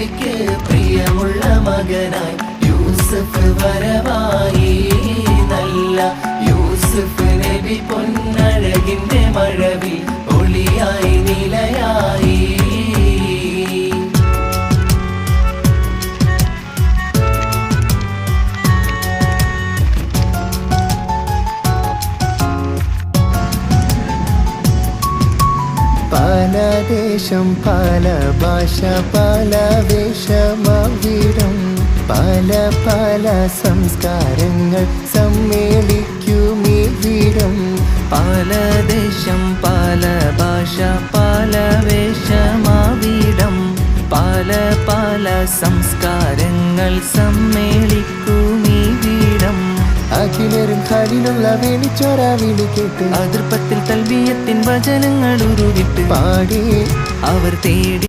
നബിക്ക് പ്രിയമുള്ള മകനായി യൂസുഫ് വരവായി. നല്ല യൂസുഫ് നബി പൊന്നഴകിന്റെ മഴവിൽ ഒളിയായി നിലയായി. പല ദേശം പല ഭാഷ പല വേഷമവിടം പല പല സംസ്കാരങ്ങൾ സമ്മേളിക്കുമിവിടം. പല ദേശം പല ഭാഷ പല വേഷമാവിടം പല പല സംസ്കാരങ്ങൾ സമ്മേളിക്കുമിവിടം. അഖിലരും ഖലീലുള്ള വേണിച്ചോര വിളി കേട്ട് അതിർപ്പത്തിൽ തൽബിയത്തിൻ വചനങ്ങൾ ഉരുവിട്ട് പാടി അവർ തേടി